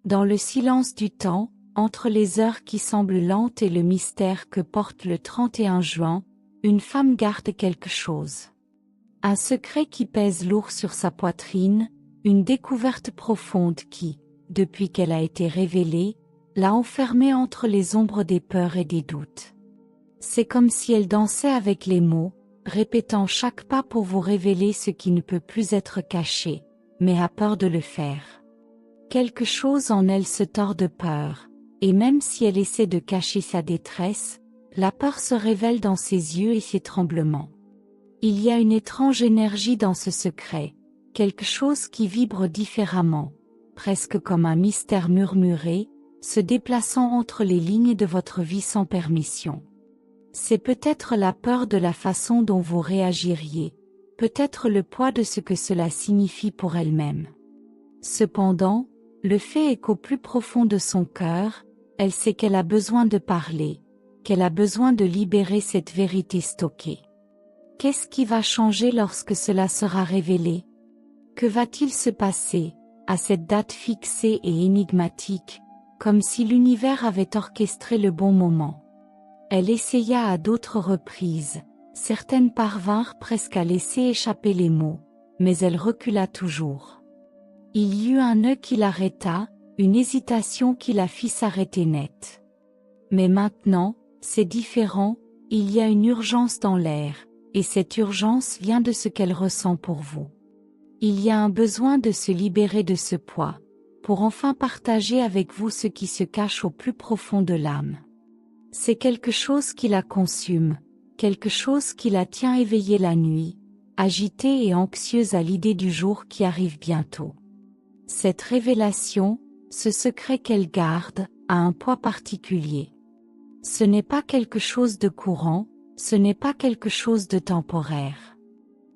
Dans le silence du temps, entre les heures qui semblent lentes et le mystère que porte le 31 juin, une femme garde quelque chose. Un secret qui pèse lourd sur sa poitrine, une découverte profonde qui, depuis qu'elle a été révélée, l'a enfermée entre les ombres des peurs et des doutes. C'est comme si elle dansait avec les mots, répétant chaque pas pour vous révéler ce qui ne peut plus être caché, mais a peur de le faire. Quelque chose en elle se tord de peur, et même si elle essaie de cacher sa détresse, la peur se révèle dans ses yeux et ses tremblements. Il y a une étrange énergie dans ce secret, quelque chose qui vibre différemment, presque comme un mystère murmuré, se déplaçant entre les lignes de votre vie sans permission. C'est peut-être la peur de la façon dont vous réagiriez, peut-être le poids de ce que cela signifie pour elle-même. Cependant, le fait est qu'au plus profond de son cœur, elle sait qu'elle a besoin de parler, qu'elle a besoin de libérer cette vérité stockée. Qu'est-ce qui va changer lorsque cela sera révélé? Que va-t-il se passer, à cette date fixée et énigmatique, comme si l'univers avait orchestré le bon moment? Elle essaya à d'autres reprises, certaines parvinrent presque à laisser échapper les mots, mais elle recula toujours. Il y eut un nœud qui l'arrêta, une hésitation qui la fit s'arrêter net. Mais maintenant, c'est différent, il y a une urgence dans l'air, et cette urgence vient de ce qu'elle ressent pour vous. Il y a un besoin de se libérer de ce poids, pour enfin partager avec vous ce qui se cache au plus profond de l'âme. C'est quelque chose qui la consume, quelque chose qui la tient éveillée la nuit, agitée et anxieuse à l'idée du jour qui arrive bientôt. Cette révélation, ce secret qu'elle garde, a un poids particulier. Ce n'est pas quelque chose de courant, ce n'est pas quelque chose de temporaire.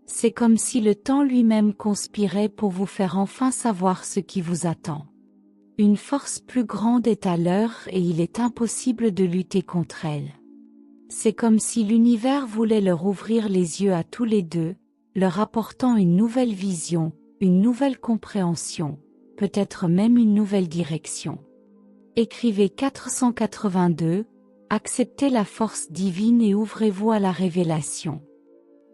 C'est comme si le temps lui-même conspirait pour vous faire enfin savoir ce qui vous attend. Une force plus grande est à l'œuvre et il est impossible de lutter contre elle. C'est comme si l'univers voulait leur ouvrir les yeux à tous les deux, leur apportant une nouvelle vision, une nouvelle compréhension, peut-être même une nouvelle direction. Écrivez 482, acceptez la force divine et ouvrez-vous à la révélation.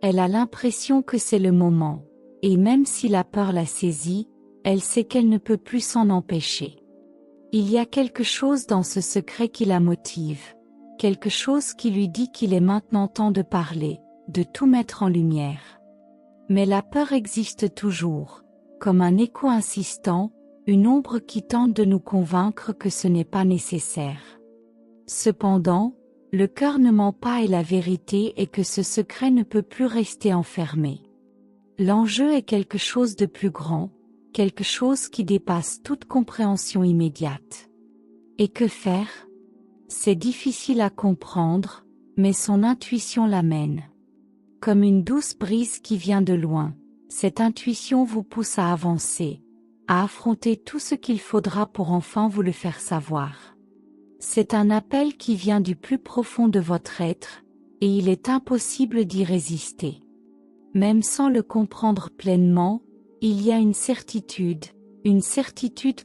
Elle a l'impression que c'est le moment, et même si la peur la saisit, elle sait qu'elle ne peut plus s'en empêcher. Il y a quelque chose dans ce secret qui la motive, quelque chose qui lui dit qu'il est maintenant temps de parler, de tout mettre en lumière. Mais la peur existe toujours, comme un écho insistant, une ombre qui tente de nous convaincre que ce n'est pas nécessaire. Cependant, le cœur ne ment pas et la vérité est que ce secret ne peut plus rester enfermé. L'enjeu est quelque chose de plus grand, quelque chose qui dépasse toute compréhension immédiate. Et que faire? C'est difficile à comprendre, mais son intuition l'amène. Comme une douce brise qui vient de loin, cette intuition vous pousse à avancer, à affronter tout ce qu'il faudra pour enfin vous le faire savoir. C'est un appel qui vient du plus profond de votre être, et il est impossible d'y résister. Même sans le comprendre pleinement, il y a une certitude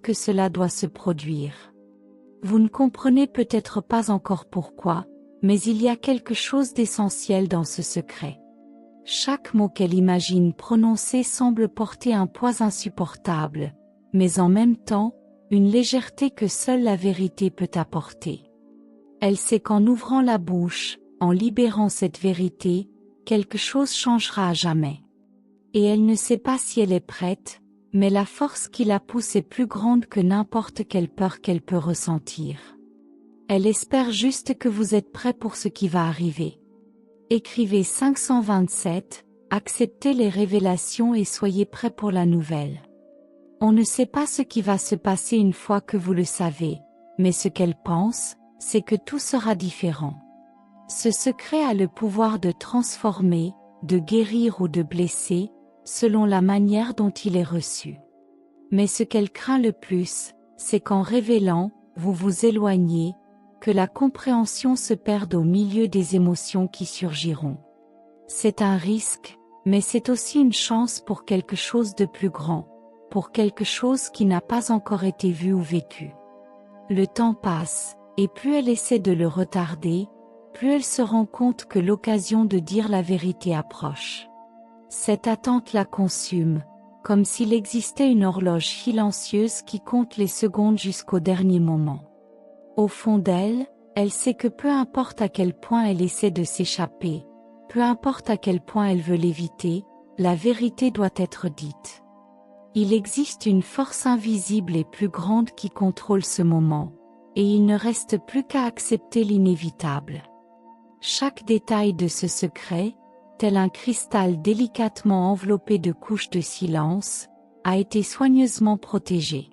que cela doit se produire. Vous ne comprenez peut-être pas encore pourquoi, mais il y a quelque chose d'essentiel dans ce secret. Chaque mot qu'elle imagine prononcer semble porter un poids insupportable, mais en même temps, une légèreté que seule la vérité peut apporter. Elle sait qu'en ouvrant la bouche, en libérant cette vérité, quelque chose changera à jamais. Et elle ne sait pas si elle est prête, mais la force qui la pousse est plus grande que n'importe quelle peur qu'elle peut ressentir. Elle espère juste que vous êtes prêt pour ce qui va arriver. Écrivez 527, acceptez les révélations et soyez prêt pour la nouvelle. On ne sait pas ce qui va se passer une fois que vous le savez, mais ce qu'elle pense, c'est que tout sera différent. Ce secret a le pouvoir de transformer, de guérir ou de blesser, selon la manière dont il est reçu. Mais ce qu'elle craint le plus, c'est qu'en révélant, vous vous éloignez, que la compréhension se perde au milieu des émotions qui surgiront. C'est un risque, mais c'est aussi une chance pour quelque chose de plus grand, pour quelque chose qui n'a pas encore été vu ou vécu. Le temps passe, et plus elle essaie de le retarder, plus elle se rend compte que l'occasion de dire la vérité approche. Cette attente la consume, comme s'il existait une horloge silencieuse qui compte les secondes jusqu'au dernier moment. Au fond d'elle, elle sait que peu importe à quel point elle essaie de s'échapper, peu importe à quel point elle veut l'éviter, la vérité doit être dite. Il existe une force invisible et plus grande qui contrôle ce moment, et il ne reste plus qu'à accepter l'inévitable. Chaque détail de ce secret, tel un cristal délicatement enveloppé de couches de silence, a été soigneusement protégé.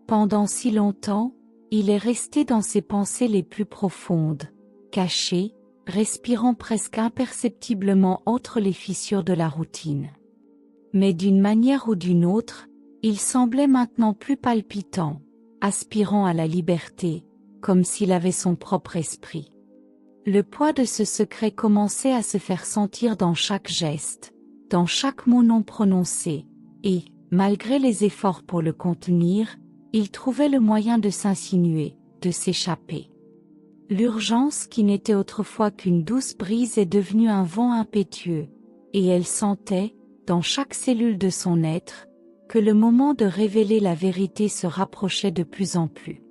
Pendant si longtemps, il est resté dans ses pensées les plus profondes, caché, respirant presque imperceptiblement entre les fissures de la routine. Mais d'une manière ou d'une autre, il semblait maintenant plus palpitant, aspirant à la liberté, comme s'il avait son propre esprit. Le poids de ce secret commençait à se faire sentir dans chaque geste, dans chaque mot non prononcé, et, malgré les efforts pour le contenir, il trouvait le moyen de s'insinuer, de s'échapper. L'urgence qui n'était autrefois qu'une douce brise est devenue un vent impétueux, et elle sentait, dans chaque cellule de son être, que le moment de révéler la vérité se rapprochait de plus en plus.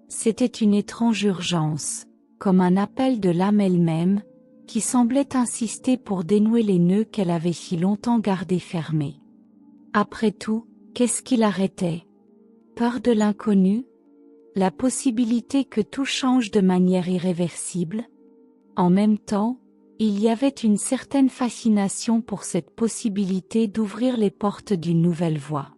C'était une étrange urgence, comme un appel de l'âme elle-même, qui semblait insister pour dénouer les nœuds qu'elle avait si longtemps gardés fermés. Après tout, qu'est-ce qui l'arrêtait? Peur de l'inconnu? La possibilité que tout change de manière irréversible? En même temps, il y avait une certaine fascination pour cette possibilité d'ouvrir les portes d'une nouvelle voie.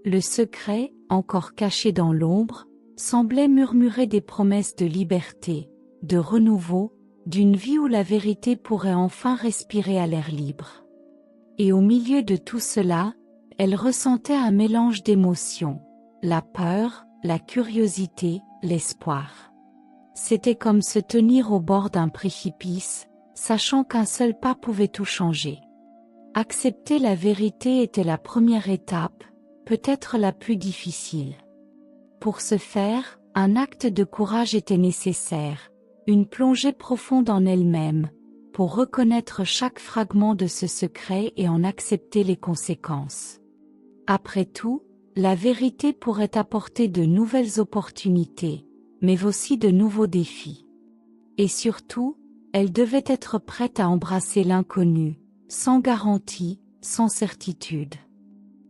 Le secret, encore caché dans l'ombre, semblait murmurer des promesses de liberté, de renouveau, d'une vie où la vérité pourrait enfin respirer à l'air libre. Et au milieu de tout cela, elle ressentait un mélange d'émotions, la peur, la curiosité, l'espoir. C'était comme se tenir au bord d'un précipice, sachant qu'un seul pas pouvait tout changer. Accepter la vérité était la première étape, peut-être la plus difficile. Pour ce faire, un acte de courage était nécessaire, une plongée profonde en elle-même, pour reconnaître chaque fragment de ce secret et en accepter les conséquences. Après tout, la vérité pourrait apporter de nouvelles opportunités, mais aussi de nouveaux défis. Et surtout, elle devait être prête à embrasser l'inconnu, sans garantie, sans certitude.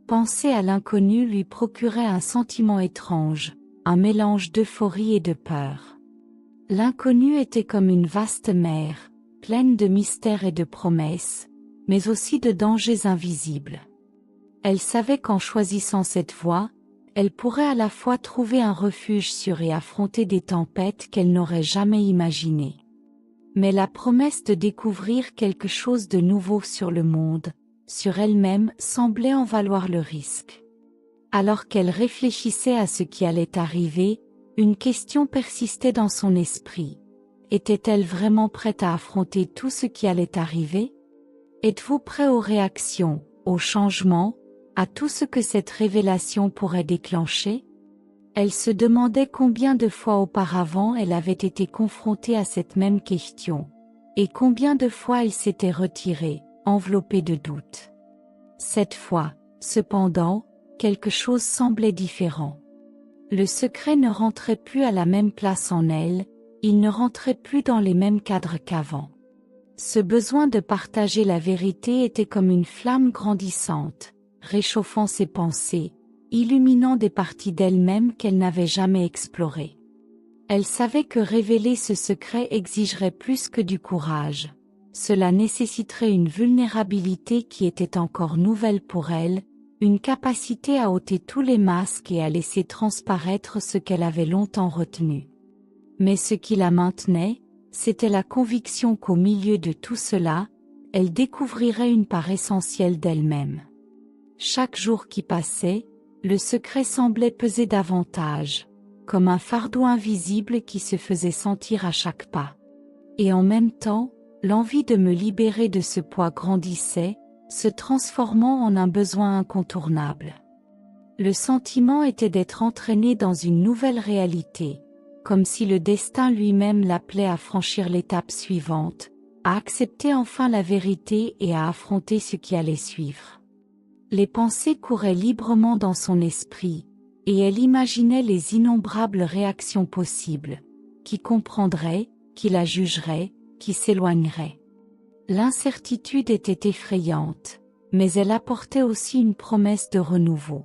Penser à l'inconnu lui procurait un sentiment étrange, un mélange d'euphorie et de peur. L'inconnu était comme une vaste mer, pleine de mystères et de promesses, mais aussi de dangers invisibles. Elle savait qu'en choisissant cette voie, elle pourrait à la fois trouver un refuge sûr et affronter des tempêtes qu'elle n'aurait jamais imaginées. Mais la promesse de découvrir quelque chose de nouveau sur le monde, sur elle-même, semblait en valoir le risque. Alors qu'elle réfléchissait à ce qui allait arriver, une question persistait dans son esprit. Était-elle vraiment prête à affronter tout ce qui allait arriver? Êtes-vous prêt aux réactions, aux changements, à tout ce que cette révélation pourrait déclencher? Elle se demandait combien de fois auparavant elle avait été confrontée à cette même question, et combien de fois elle s'était retirée, enveloppée de doutes. Cette fois, cependant, quelque chose semblait différent. Le secret ne rentrait plus à la même place en elle, il ne rentrait plus dans les mêmes cadres qu'avant. Ce besoin de partager la vérité était comme une flamme grandissante, réchauffant ses pensées, illuminant des parties d'elle-même qu'elle n'avait jamais explorées. Elle savait que révéler ce secret exigerait plus que du courage. Cela nécessiterait une vulnérabilité qui était encore nouvelle pour elle, une capacité à ôter tous les masques et à laisser transparaître ce qu'elle avait longtemps retenu. Mais ce qui la maintenait, c'était la conviction qu'au milieu de tout cela, elle découvrirait une part essentielle d'elle-même. Chaque jour qui passait, le secret semblait peser davantage, comme un fardeau invisible qui se faisait sentir à chaque pas. Et en même temps, l'envie de me libérer de ce poids grandissait, se transformant en un besoin incontournable. Le sentiment était d'être entraîné dans une nouvelle réalité, comme si le destin lui-même l'appelait à franchir l'étape suivante, à accepter enfin la vérité et à affronter ce qui allait suivre. Les pensées couraient librement dans son esprit, et elle imaginait les innombrables réactions possibles, qui comprendraient, qui la jugeraient, qui s'éloigneraient. L'incertitude était effrayante, mais elle apportait aussi une promesse de renouveau.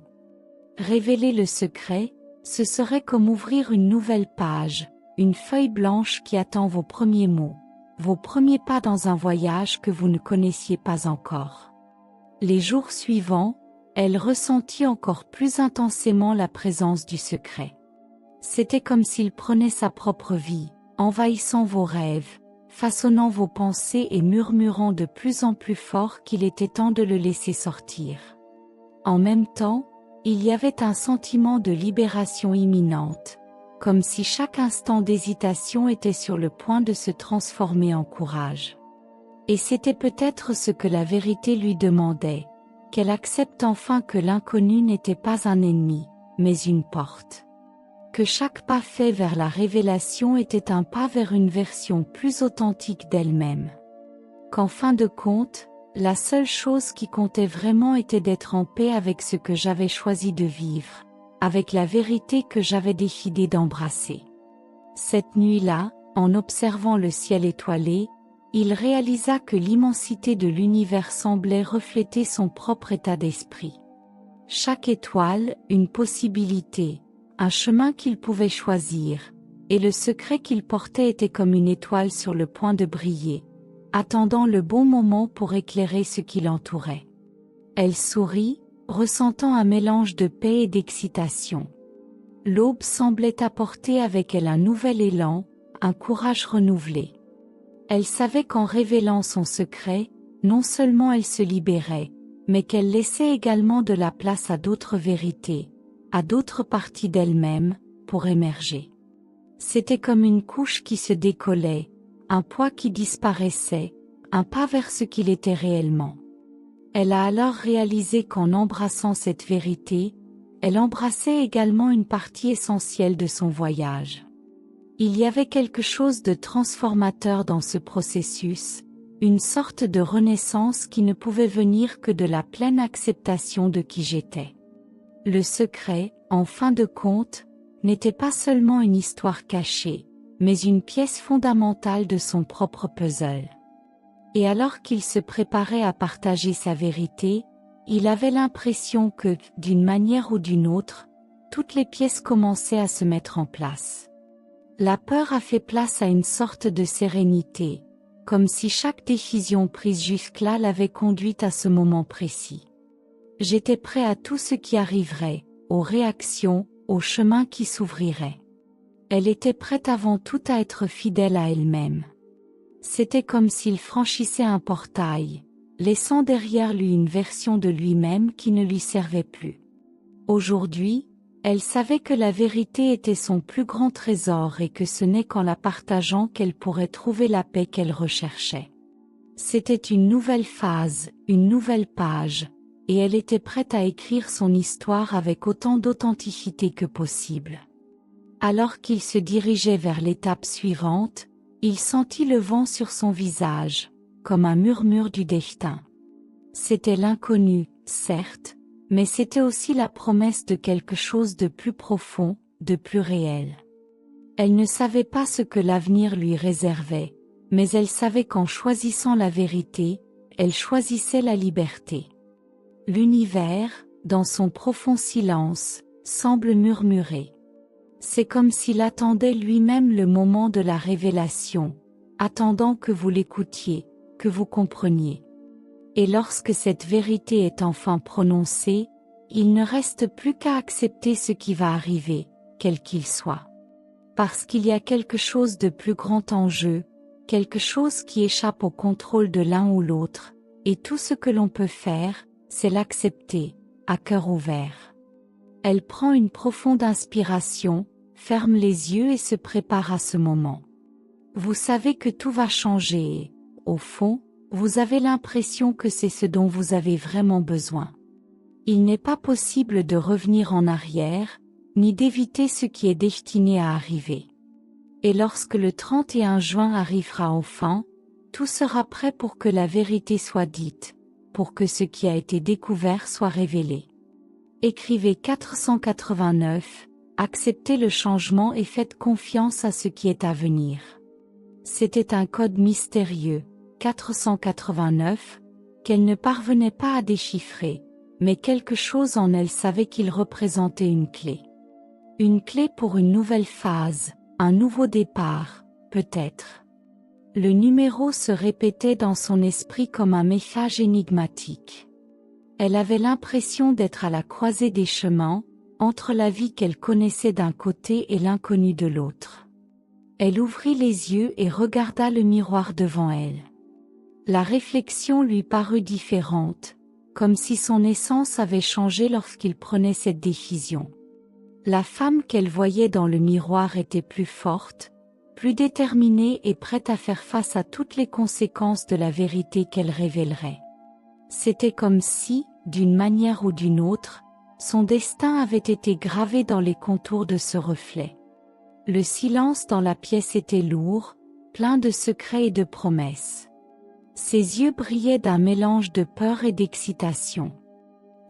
Révéler le secret, ce serait comme ouvrir une nouvelle page, une feuille blanche qui attend vos premiers mots, vos premiers pas dans un voyage que vous ne connaissiez pas encore. Les jours suivants, elle ressentit encore plus intensément la présence du secret. C'était comme s'il prenait sa propre vie, envahissant vos rêves, façonnant vos pensées et murmurant de plus en plus fort qu'il était temps de le laisser sortir. En même temps, il y avait un sentiment de libération imminente, comme si chaque instant d'hésitation était sur le point de se transformer en courage. Et c'était peut-être ce que la vérité lui demandait, qu'elle accepte enfin que l'inconnu n'était pas un ennemi, mais une porte. Que chaque pas fait vers la révélation était un pas vers une version plus authentique d'elle-même. Qu'en fin de compte, la seule chose qui comptait vraiment était d'être en paix avec ce que j'avais choisi de vivre, avec la vérité que j'avais décidé d'embrasser. Cette nuit-là, en observant le ciel étoilé, il réalisa que l'immensité de l'univers semblait refléter son propre état d'esprit. Chaque étoile, une possibilité, un chemin qu'il pouvait choisir, et le secret qu'il portait était comme une étoile sur le point de briller, attendant le bon moment pour éclairer ce qui l'entourait. Elle sourit, ressentant un mélange de paix et d'excitation. L'aube semblait apporter avec elle un nouvel élan, un courage renouvelé. Elle savait qu'en révélant son secret, non seulement elle se libérait, mais qu'elle laissait également de la place à d'autres vérités, à d'autres parties d'elle-même, pour émerger. C'était comme une couche qui se décollait, un poids qui disparaissait, un pas vers ce qu'il était réellement. Elle a alors réalisé qu'en embrassant cette vérité, elle embrassait également une partie essentielle de son voyage. Il y avait quelque chose de transformateur dans ce processus, une sorte de renaissance qui ne pouvait venir que de la pleine acceptation de qui j'étais. Le secret, en fin de compte, n'était pas seulement une histoire cachée, mais une pièce fondamentale de son propre puzzle. Et alors qu'il se préparait à partager sa vérité, il avait l'impression que, d'une manière ou d'une autre, toutes les pièces commençaient à se mettre en place. La peur a fait place à une sorte de sérénité, comme si chaque décision prise jusque-là l'avait conduite à ce moment précis. J'étais prêt à tout ce qui arriverait, aux réactions, aux chemins qui s'ouvriraient. Elle était prête avant tout à être fidèle à elle-même. C'était comme s'il franchissait un portail, laissant derrière lui une version de lui-même qui ne lui servait plus. Aujourd'hui, elle savait que la vérité était son plus grand trésor et que ce n'est qu'en la partageant qu'elle pourrait trouver la paix qu'elle recherchait. C'était une nouvelle phase, une nouvelle page, et elle était prête à écrire son histoire avec autant d'authenticité que possible. Alors qu'il se dirigeait vers l'étape suivante, il sentit le vent sur son visage, comme un murmure du destin. C'était l'inconnu, certes, mais c'était aussi la promesse de quelque chose de plus profond, de plus réel. Elle ne savait pas ce que l'avenir lui réservait, mais elle savait qu'en choisissant la vérité, elle choisissait la liberté. L'univers, dans son profond silence, semble murmurer. C'est comme s'il attendait lui-même le moment de la révélation, attendant que vous l'écoutiez, que vous compreniez. Et lorsque cette vérité est enfin prononcée, il ne reste plus qu'à accepter ce qui va arriver, quel qu'il soit. Parce qu'il y a quelque chose de plus grand en jeu, quelque chose qui échappe au contrôle de l'un ou l'autre, et tout ce que l'on peut faire, c'est l'accepter, à cœur ouvert. Elle prend une profonde inspiration, ferme les yeux et se prépare à ce moment. Vous savez que tout va changer et, au fond, vous avez l'impression que c'est ce dont vous avez vraiment besoin. Il n'est pas possible de revenir en arrière, ni d'éviter ce qui est destiné à arriver. Et lorsque le 31 juin arrivera enfin, tout sera prêt pour que la vérité soit dite, pour que ce qui a été découvert soit révélé. Écrivez 489, acceptez le changement et faites confiance à ce qui est à venir. C'était un code mystérieux, 489, qu'elle ne parvenait pas à déchiffrer, mais quelque chose en elle savait qu'il représentait une clé. Une clé pour une nouvelle phase, un nouveau départ, peut-être. Le numéro se répétait dans son esprit comme un message énigmatique. Elle avait l'impression d'être à la croisée des chemins, entre la vie qu'elle connaissait d'un côté et l'inconnu de l'autre. Elle ouvrit les yeux et regarda le miroir devant elle. La réflexion lui parut différente, comme si son essence avait changé lorsqu'il prenait cette décision. La femme qu'elle voyait dans le miroir était plus forte, plus déterminée et prête à faire face à toutes les conséquences de la vérité qu'elle révélerait. C'était comme si, d'une manière ou d'une autre, son destin avait été gravé dans les contours de ce reflet. Le silence dans la pièce était lourd, plein de secrets et de promesses. Ses yeux brillaient d'un mélange de peur et d'excitation.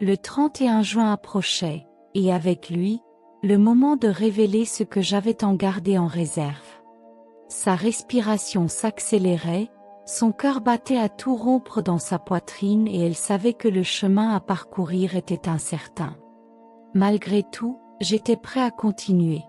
Le 31 juin approchait, et avec lui, le moment de révéler ce que j'avais tant gardé en réserve. Sa respiration s'accélérait, son cœur battait à tout rompre dans sa poitrine et elle savait que le chemin à parcourir était incertain. Malgré tout, j'étais prêt à continuer.